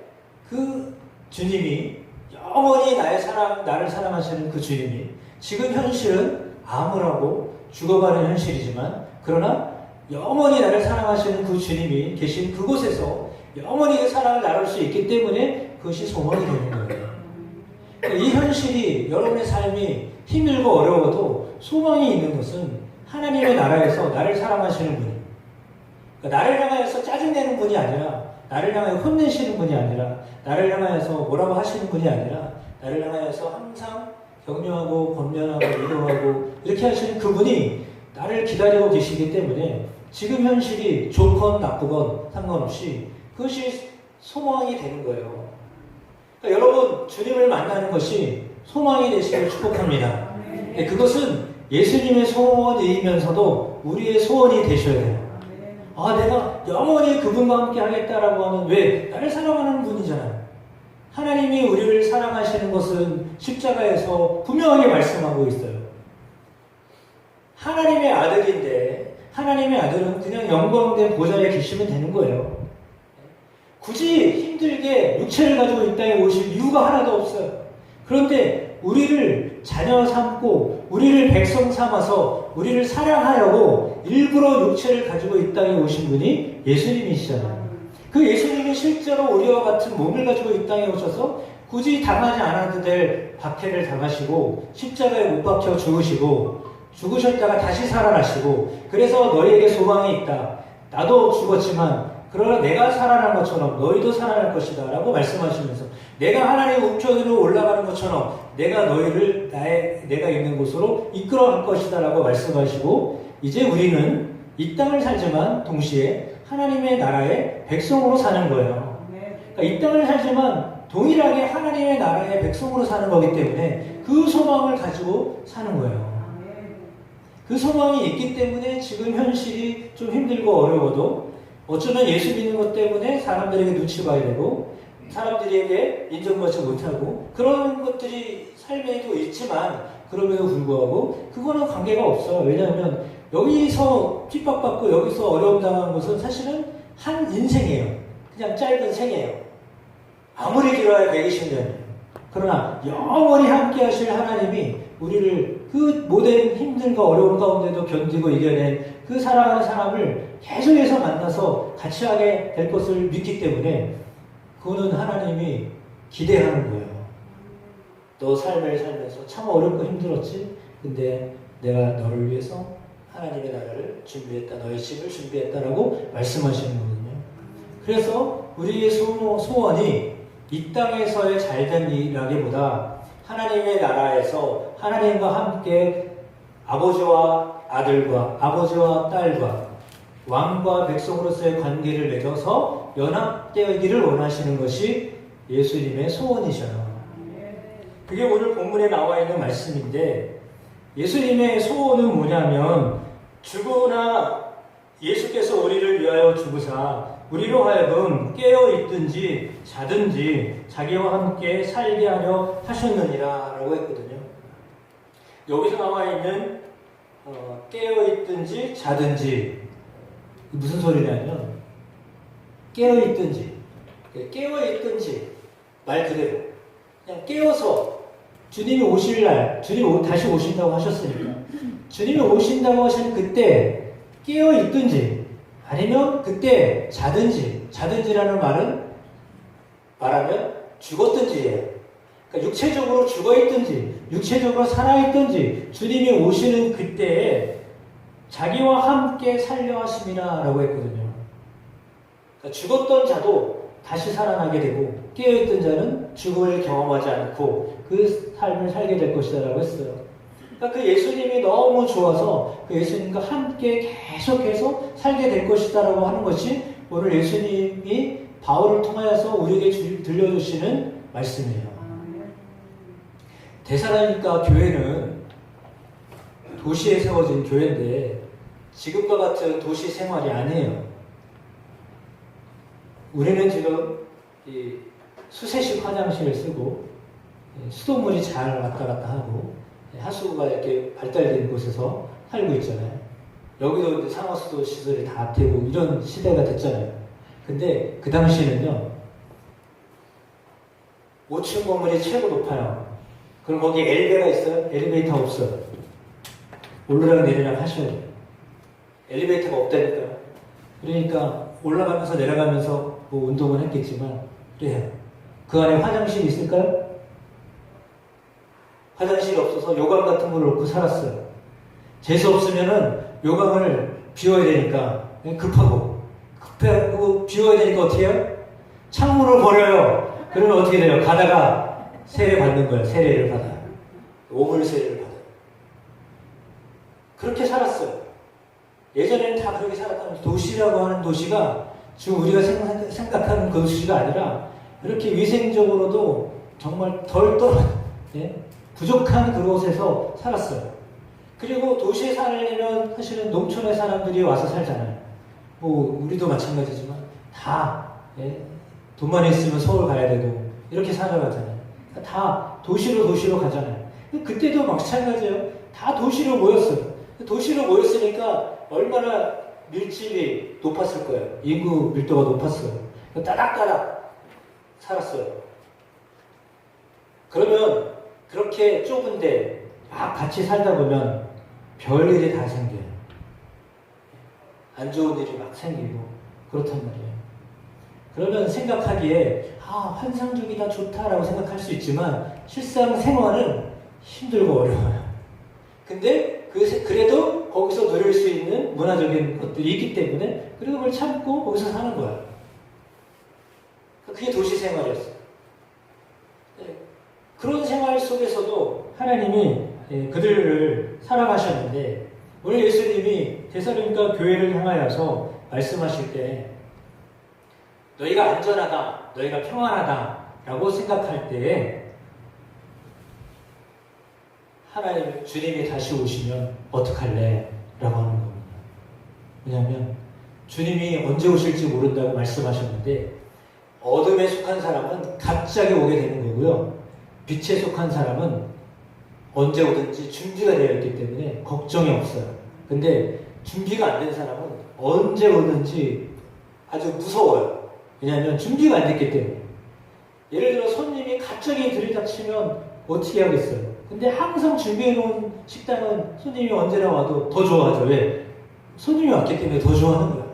그 주님이 영원히 나를 사랑하시는 그 주님이 지금 현실은 암울하고 죽어가는 현실이지만 그러나 영원히 나를 사랑하시는 그 주님이 계신 그곳에서 영원히 그 사랑을 나눌 수 있기 때문에 그것이 소망이 되는 거예요. 그러니까 이 현실이 여러분의 삶이 힘들고 어려워도 소망이 있는 것은 하나님의 나라에서 나를 사랑하시는 분이, 그러니까 나를 향하여서 짜증내는 분이 아니라, 나를 향하여 혼내시는 분이 아니라, 나를 향하여서 뭐라고 하시는 분이 아니라, 나를 향하여서 항상 격려하고 권면하고 위로하고 이렇게 하시는 그분이 나를 기다리고 계시기 때문에 지금 현실이 좋건 나쁘건 상관없이 그것이 소망이 되는 거예요. 그러니까 여러분, 주님을 만나는 것이 소망이 되시길 축복합니다. 그것은 예수님의 소원이면서도 우리의 소원이 되셔야 돼요. 아, 내가 영원히 그분과 함께 하겠다라고 하는, 왜? 나를 사랑하는 분이잖아요. 하나님이 우리를 사랑하시는 것은 십자가에서 분명하게 말씀하고 있어요. 하나님의 아들인데 하나님의 아들은 그냥 영광된 보좌에 계시면 되는 거예요. 굳이 힘들게 육체를 가지고 이 땅에 오실 이유가 하나도 없어요. 그런데 우리를 자녀 삼고 우리를 백성 삼아서 우리를 사랑하려고 일부러 육체를 가지고 이 땅에 오신 분이 예수님이시잖아요. 그 예수님이 실제로 우리와 같은 몸을 가지고 이 땅에 오셔서 굳이 당하지 않아도 될 박해를 당하시고 십자가에 못 박혀 죽으셨다가 다시 살아나시고, 그래서 너희에게 소망이 있다. 나도 죽었지만 그러나 내가 살아난 것처럼 너희도 살아날 것이다 라고 말씀하시면서 내가 하나님의 우편으로 올라가는 것처럼 내가 너희를 내가 있는 곳으로 이끌어갈 것이다 라고 말씀하시고, 이제 우리는 이 땅을 살지만 동시에 하나님의 나라의 백성으로 사는 거예요. 그러니까 이 땅을 살지만 동일하게 하나님의 나라의 백성으로 사는 거기 때문에 그 소망을 가지고 사는 거예요. 그 소망이 있기 때문에 지금 현실이 좀 힘들고 어려워도 어쩌면 예수 믿는 것 때문에 사람들에게 눈치 봐야 되고 사람들에게 인정받지 못하고 그런 것들이 삶에도 있지만, 그럼에도 불구하고 그거는 관계가 없어요. 왜냐하면 여기서 핍박받고 여기서 어려움 당한 것은 사실은 한 인생이에요. 그냥 짧은 생이에요. 아무리 길어야 120년. 그러나 영원히 함께 하실 하나님이 우리를 그 모든 힘듦과 어려움 가운데도 견디고 이겨낸 그 사랑하는 사람을 계속해서 만나서 같이 하게 될 것을 믿기 때문에 그거는 하나님이 기대하는 거예요. 너 삶을 살면서 참 어렵고 힘들었지? 근데 내가 너를 위해서 하나님의 나라를 준비했다. 너의 집을 준비했다라고 말씀하시는 거거든요. 그래서 우리의 소원이 이 땅에서의 잘된 일이라기보다 하나님의 나라에서 하나님과 함께 아버지와 아들과 아버지와 딸과 왕과 백성으로서의 관계를 맺어서 연합되기를 원하시는 것이 예수님의 소원이셔요. 그게 오늘 본문에 나와 있는 말씀인데 예수님의 소원은 뭐냐면 죽으나 예수께서 우리를 위하여 죽으사 우리로 하여금 깨어있든지 자든지 자기와 함께 살게 하려 하셨느니라 라고 했거든요. 여기서 나와 있는 깨어있든지 자든지 무슨 소리냐면 깨어있든지 말 그대로 그냥 깨어서 주님이 오실 날 주님이 다시 오신다고 하셨으니까 주님이 오신다고 하신 그때 깨어있든지 아니면 그때 자든지라는 말하면 죽었든지예요. 그러니까 육체적으로 죽어있든지 육체적으로 살아있든지 주님이 오시는 그때에 자기와 함께 살려 하심이라 라고 했거든요. 그러니까 죽었던 자도 다시 살아나게 되고 깨어있던 자는 죽음을 경험하지 않고 그 삶을 살게 될 것이다 라고 했어요. 그러니까 그 예수님이 너무 좋아서 그 예수님과 함께 계속해서 살게 될 것이다 라고 하는 것이 오늘 예수님이 바울을 통하여서 우리에게 들려주시는 말씀이에요. 데살로니가 교회는 도시에 세워진 교회인데 지금과 같은 도시 생활이 아니에요. 우리는 지금 이 수세식 화장실을 쓰고 수돗물이 잘 왔다 갔다 하고 하수구가 이렇게 발달된 곳에서 살고 있잖아요. 여기도 이제 상하수도 시설이 다 되고 이런 시대가 됐잖아요. 근데 그 당시에는요 5층 건물이 최고 높아요. 그럼 거기 엘리베이터가 있어요? 엘리베이터 없어요. 올라가고 내리락 하셔야 돼요. 엘리베이터가 없다니까요. 그러니까 올라가면서 내려가면서 뭐 운동은 했겠지만 그래요. 그 안에 화장실이 있을까요? 화장실이 없어서 요강 같은 걸 놓고 살았어요. 재수 없으면은 요강을 비워야 되니까 급하고 비워야 되니까 어떻게 해요? 창문을 버려요. 그러면 어떻게 돼요? 가다가 세례 받는 거예요. 세례를 받아요. 오물 세례를 받아요. 그렇게 살았어요. 예전에는 다 그렇게 살았다면 도시라고 하는 도시가 지금 우리가 생각하는 그 도시가 아니라 이렇게 위생적으로도 정말 덜 떨어진 부족한 그곳에서 살았어요. 그리고 도시에 살려면 사실은 농촌의 사람들이 와서 살잖아요. 뭐 우리도 마찬가지지만 다 돈만 있으면 서울 가야 되고 이렇게 살아가잖아요. 다 도시로 가잖아요. 그때도 마찬가지예요. 다 도시로 모였어요. 도시로 모였으니까 얼마나 밀집이 높았을 거예요. 인구 밀도가 높았어요. 따닥따닥 살았어요. 그러면 그렇게 좁은데 막 같이 살다 보면 별일이 다 생겨요. 안 좋은 일이 막 생기고 그렇단 말이에요. 그러면 생각하기에 환상적이다 좋다라고 생각할 수 있지만 실상 생활은 힘들고 어려워요. 근데 그래도 거기서 누릴 수 있는 문화적인 것들이 있기 때문에 그래도 그걸 참고 거기서 사는 거야. 그게 도시 생활이었어요. 그런 생활 속에서도 하나님이 그들을 사랑하셨는데 오늘 예수님이 데살로니가 교회를 향하여서 말씀하실 때 너희가 안전하다, 너희가 평안하다라고 생각할 때에 하나님, 주님이 다시 오시면 어떡할래? 라고 하는 겁니다. 왜냐하면 주님이 언제 오실지 모른다고 말씀하셨는데 어둠에 속한 사람은 갑자기 오게 되는 거고요. 빛에 속한 사람은 언제 오든지 준비가 되어 있기 때문에 걱정이 없어요. 근데 준비가 안 된 사람은 언제 오든지 아주 무서워요. 왜냐하면 준비가 안 됐기 때문에. 예를 들어 손님이 갑자기 들이닥치면 어떻게 하겠어요? 근데 항상 준비해놓은 식당은 손님이 언제나 와도 더 좋아하죠. 왜? 손님이 왔기 때문에 더 좋아하는 거예요.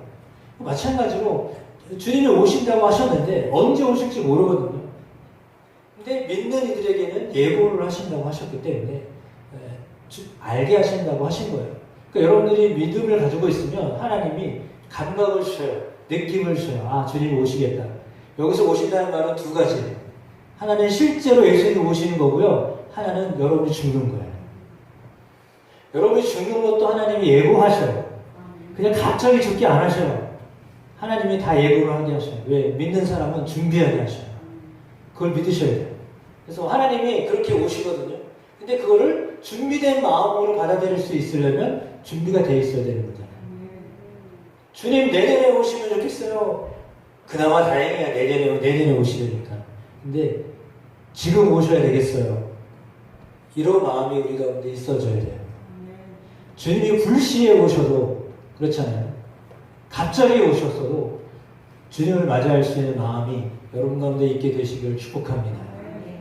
마찬가지로 주님이 오신다고 하셨는데 언제 오실지 모르거든요. 근데 믿는 이들에게는 예고를 하신다고 하셨기 때문에 알게 하신다고 하신 거예요. 그러니까 여러분들이 믿음을 가지고 있으면 하나님이 감각을 주셔요. 느낌을 주셔요. 아, 주님이 오시겠다. 여기서 오신다는 말은 두 가지. 하나는 실제로 예수님이 오시는 거고요. 하나는 여러분이 죽는 거예요. 여러분이 죽는 것도 하나님이 예고하셔요. 그냥 갑자기 죽게 안 하셔요. 하나님이 다 예고를 하게 하셔요. 왜? 믿는 사람은 준비하게 하셔요. 그걸 믿으셔야 돼요. 그래서 하나님이 그렇게 오시거든요. 근데 그거를 준비된 마음으로 받아들일 수 있으려면 준비가 돼 있어야 되는 거잖아요. 주님 내년에 오시면 좋겠어요. 그나마 다행이야. 내년에 오시려니까. 근데 지금 오셔야 되겠어요. 이런 마음이 우리 가운데 있어져야 돼요. 주님이 불시에 오셔도 그렇잖아요. 갑자기 오셨어도 주님을 맞이할 수 있는 마음이 여러분 가운데 있게 되시길 축복합니다.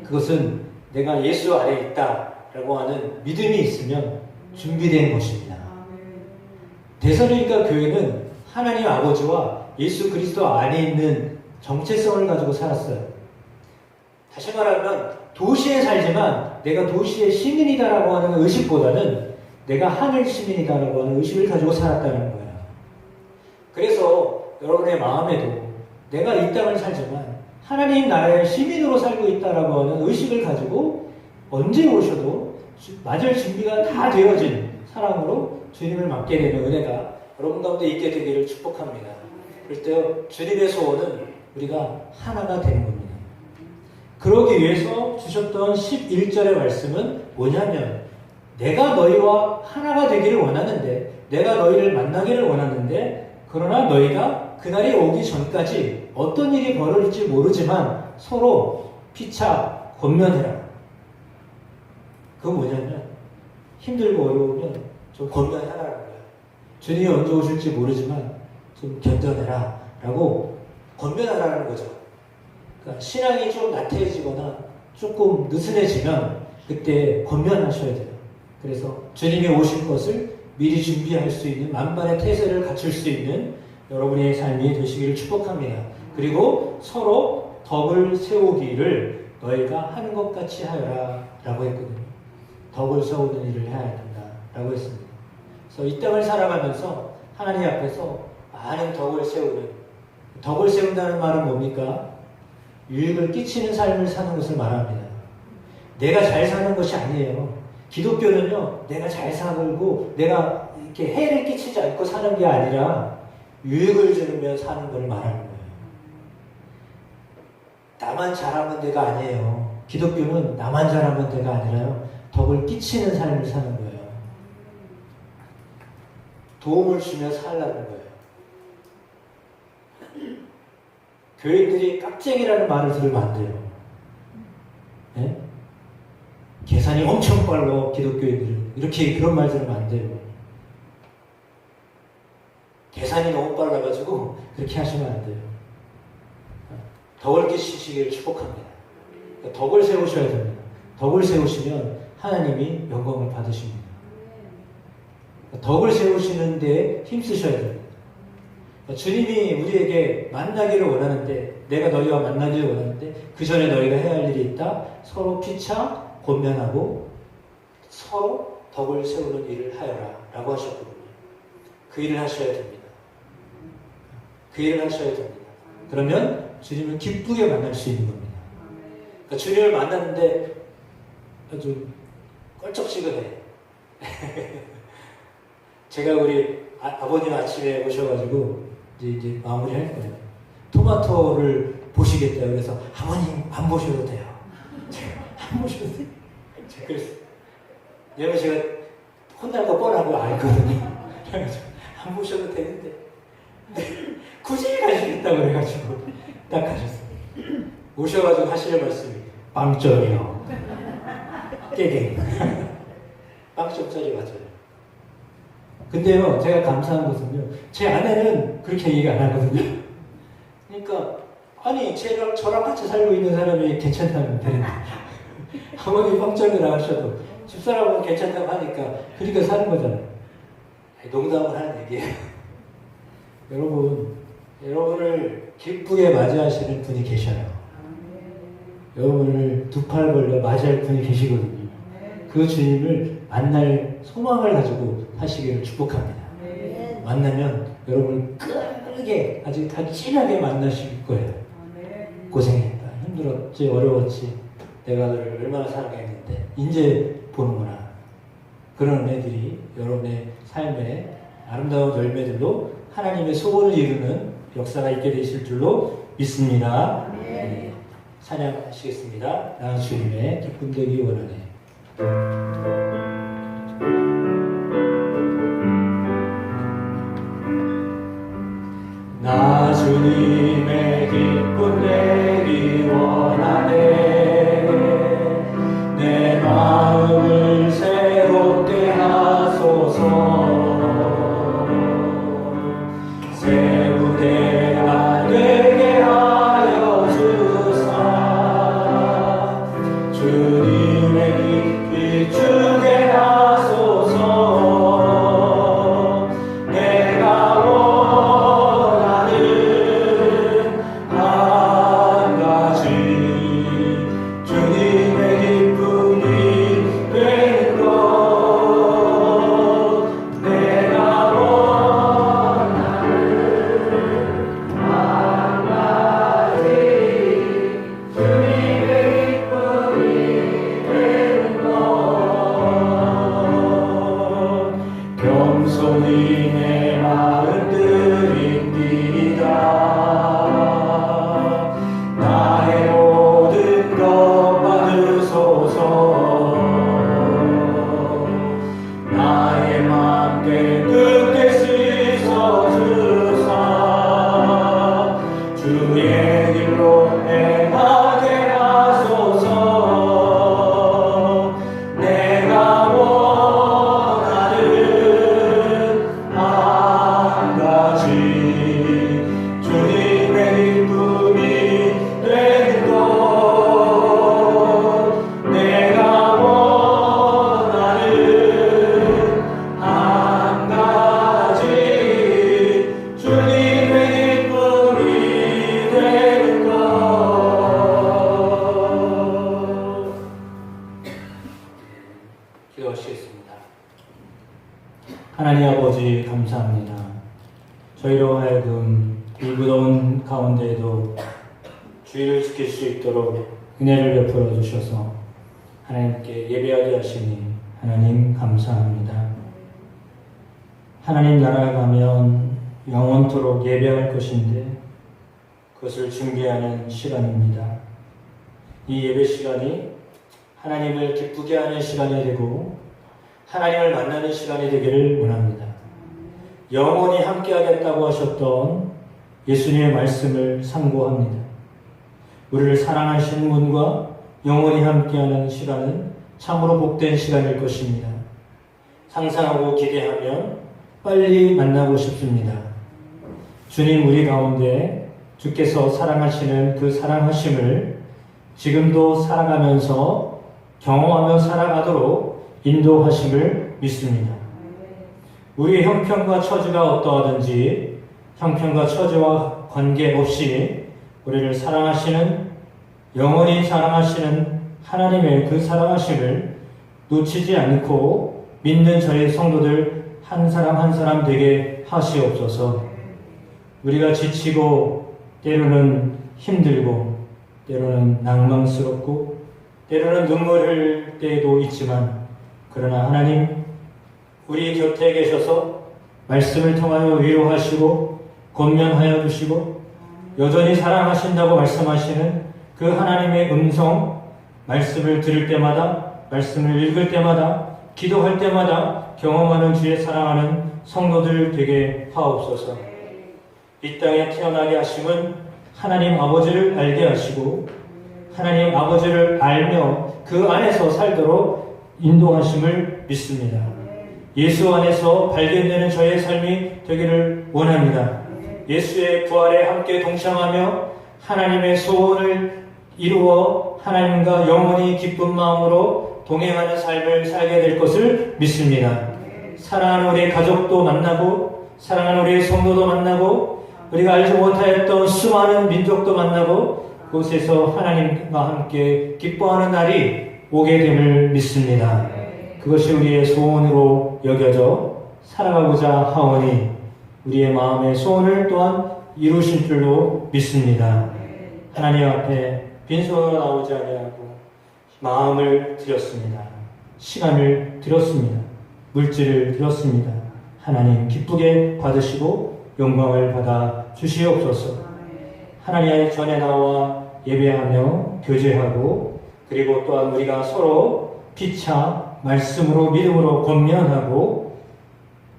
그것은 내가 예수 아래 있다라고 하는 믿음이 있으면 준비된 것입니다. 데살로니가 교회는 하나님 아버지와 예수 그리스도 안에 있는 정체성을 가지고 살았어요. 다시 말하면 도시에 살지만 내가 도시의 시민이다라고 하는 의식보다는 내가 하늘 시민이다라고 하는 의식을 가지고 살았다는 거예요. 그래서 여러분의 마음에도 내가 이 땅을 살지만 하나님 나라의 시민으로 살고 있다라고 하는 의식을 가지고 언제 오셔도 맞을 준비가 다 되어진 사랑으로 주님을 맞게 되는 은혜가 여러분 가운데 있게 되기를 축복합니다. 그럴 때 주님의 소원은 우리가 하나가 되는 겁니다. 그러기 위해서 주셨던 11절의 말씀은 뭐냐면 내가 너희와 하나가 되기를 원하는데 내가 너희를 만나기를 원하는데 그러나 너희가 그날이 오기 전까지 어떤 일이 벌어질지 모르지만 서로 피차 권면해라. 그건 뭐냐면 힘들고 어려우면 좀 권면하라는 거예요. 주님이 언제 오실지 모르지만 좀 견뎌내라 라고 권면하라는 거죠. 그러니까 신앙이 좀 나태해지거나 조금 느슨해지면 그때 권면하셔야 돼요. 그래서 주님이 오실 것을 미리 준비할 수 있는 만반의 태세를 갖출 수 있는 여러분의 삶이 되시기를 축복합니다. 그리고 서로 덕을 세우기를 너희가 하는 것 같이 하여라 라고 했거든요. 덕을 세우는 일을 해야 된다 라고 했습니다. 그래서 이 땅을 살아가면서 하나님 앞에서 많은 덕을 세운다는 말은 뭡니까? 유익을 끼치는 삶을 사는 것을 말합니다. 내가 잘 사는 것이 아니에요. 기독교는요, 내가 잘 살고 내가 이렇게 해를 끼치지 않고 사는 게 아니라 유익을 주며 사는 걸 말하는 거예요. 나만 잘하면 돼가 아니에요. 기독교는 나만 잘하면 돼가 아니라요, 덕을 끼치는 삶을 사는 거예요. 도움을 주며 살라는 거예요. 교인들이 깍쟁이라는 말을 들으면 안 돼요. 네? 계산이 엄청 빨라, 기독교인들은. 이렇게 그런 말 들으면 안 돼요. 계산이 너무 빨라가지고 그렇게 하시면 안 돼요. 덕을 끼치시기를 축복합니다. 덕을 세우셔야 됩니다. 덕을 세우시면 하나님이 영광을 받으십니다. 덕을 세우시는 데 힘쓰셔야 됩니다. 주님이 우리에게 만나기를 원하는데, 내가 너희와 만나기를 원하는데 그 전에 너희가 해야 할 일이 있다. 서로 피차 권면하고 서로 덕을 세우는 일을 하여라 라고 하셨거든요. 그 일을 하셔야 됩니다. 그 일을 하셔야 됩니다. 그러면 주님을 기쁘게 만날 수 있는 겁니다. 그러니까 주님을 만났는데 아주 껄쩍지근해. 제가 우리 아버님 아침에 오셔가지고 이제 마무리할 거예요. 토마토를 보시겠대요. 그래서 아버님 안 보셔도 돼요. 제가 안 보셔도 돼요. 제가 그랬어요. 왜냐면 제가 혼날 거 뻔하고 알거든요. 그래가지고 안 보셔도 되는데 굳이 가시겠다고 해가지고 딱 가셨어요. 오셔가지고 하시는 말씀이 빵점이요. 깨갱. 빵점짜리 맞아요. 근데요, 제가 감사한 것은요, 제 아내는 그렇게 얘기 안 하거든요. 그러니까 아니 저랑 같이 살고 있는 사람이 괜찮다면 되는데 아무리 빵점이라 하셔도 집사람은 괜찮다고 하니까 그러니까 사는 거잖아요. 농담을 하는 얘기예요. 여러분을 기쁘게 맞이하시는 분이 계셔요. 여러분을 두 팔 벌려 맞이할 분이 계시거든요. 그 주님을 만날 소망을 가지고 사시기를 축복합니다. 만나면 여러분을 크게 아주 진하게 만나실 거예요. 고생했다, 힘들었지, 어려웠지, 내가 너를 얼마나 사랑했는데 이제 보는구나. 그런 애들이 여러분의 삶에 아름다운 열매들로 하나님의 소원을 이루는 역사가 있게 되실 줄로 믿습니다. 네. 찬양하시겠습니다. 나 주님의 기쁨 되기 원하네. 나 주님의 기쁨 되기 원하네. 내 마음을 새롭게 하소서. 새 무대가 되게 하여 주사. 주님의 깊이 주게 하소서. 내가 원하는 한 가지 주님의 기쁨이 되는 것. 내가 원하는 한 가지 주님의 기쁨이 되는 것. 겸손히 내 마음 드립니다. 나의 모든 것 받으소서. 나의 맘 깨끗게 씻어주사. 주의 길로 행하게 하소서. 내가 원하는 한 가지 주님의 기쁨이 되는 것. 내가 원하는 한 가지 주님의 기쁨이 되는 것. 기도하시겠습니다. 하나님 아버지 감사합니다. 저희로 하여금 이 무더운 가운데에도 주의를 지킬 수 있도록 은혜를 베풀어 주셔서 하나님께 예배하게 하시니 하나님 감사합니다. 하나님 나라에 가면 영원토록 예배할 것인데 그것을 준비하는 시간입니다. 이 예배 시간이 하나님을 기쁘게 하는 시간이 되고 하나님을 만나는 시간이 되기를 원합니다. 영원히 함께하겠다고 하셨던 예수님의 말씀을 상고합니다. 우리를 사랑하시는 분과 영원히 함께하는 시간은 참으로 복된 시간일 것입니다. 상상하고 기대하며 빨리 만나고 싶습니다. 주님 우리 가운데 주께서 사랑하시는 그 사랑하심을 지금도 살아가면서 경험하며 살아가도록 인도하심을 믿습니다. 우리의 형편과 처지가 어떠하든지 형편과 처지와 관계없이 우리를 사랑하시는 영원히 사랑하시는 하나님의 그 사랑하심을 놓치지 않고 믿는 저희 성도들 한 사람 한 사람 되게 하시옵소서. 우리가 지치고 때로는 힘들고 때로는 낭망스럽고 때로는 눈물 흘릴 때도 있지만 그러나 하나님 우리 곁에 계셔서 말씀을 통하여 위로하시고 권면하여 주시고 여전히 사랑하신다고 말씀하시는 그 하나님의 음성 말씀을 들을 때마다 말씀을 읽을 때마다 기도할 때마다 경험하는 주의 사랑하는 성도들 되게 하옵소서. 이 땅에 태어나게 하심은 하나님 아버지를 알게 하시고 하나님 아버지를 알며 그 안에서 살도록 인도하심을 믿습니다. 예수 안에서 발견되는 저의 삶이 되기를 원합니다. 예수의 부활에 함께 동참하며 하나님의 소원을 이루어 하나님과 영원히 기쁜 마음으로 동행하는 삶을 살게 될 것을 믿습니다. 사랑하는 우리 가족도 만나고 사랑하는 우리 성도도 만나고 우리가 알지 못하였던 수많은 민족도 만나고 그곳에서 하나님과 함께 기뻐하는 날이 오게 됨을 믿습니다. 그것이 우리의 소원으로 여겨져 살아가고자 하오니 우리의 마음의 소원을 또한 이루신 줄로 믿습니다. 하나님 앞에 빈손으로 나오지 아니하고 마음을 드렸습니다. 시간을 드렸습니다. 물질을 드렸습니다. 하나님 기쁘게 받으시고 영광을 받아 주시옵소서. 하나님의 전에 나와 예배하며 교제하고 그리고 또한 우리가 서로 피차 말씀으로 믿음으로 권면하고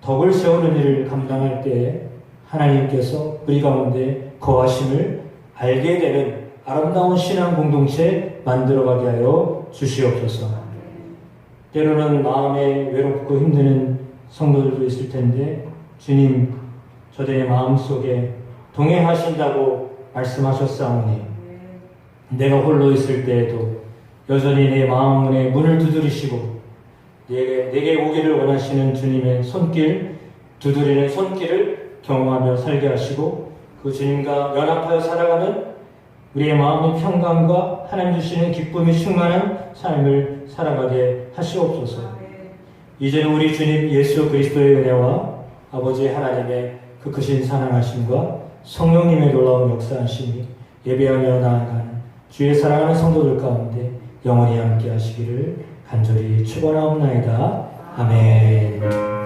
덕을 세우는 일을 감당할 때 하나님께서 우리 가운데 거하심을 알게 되는 아름다운 신앙 공동체 만들어가게 하여 주시옵소서. 때로는 마음에 외롭고 힘드는 성도들도 있을 텐데 주님 저들의 마음속에 동행하신다고 말씀하셨사오니 내가 홀로 있을 때에도 여전히 내 마음문에 문을 두드리시고 내게 오기를 원하시는 주님의 손길, 두드리는 손길을 경험하며 살게 하시고 그 주님과 연합하여 살아가는 우리의 마음의 평강과 하나님 주시는 기쁨이 충만한 삶을 살아가게 하시옵소서. 이제는 우리 주님 예수 그리스도의 은혜와 아버지 하나님의 그 크신 사랑하심과 성령님의 놀라운 역사하심이 예배하며 나아가는 주의 사랑하는 성도들 가운데 영원히 함께 하시기를 간절히 축원하옵나이다. 아멘.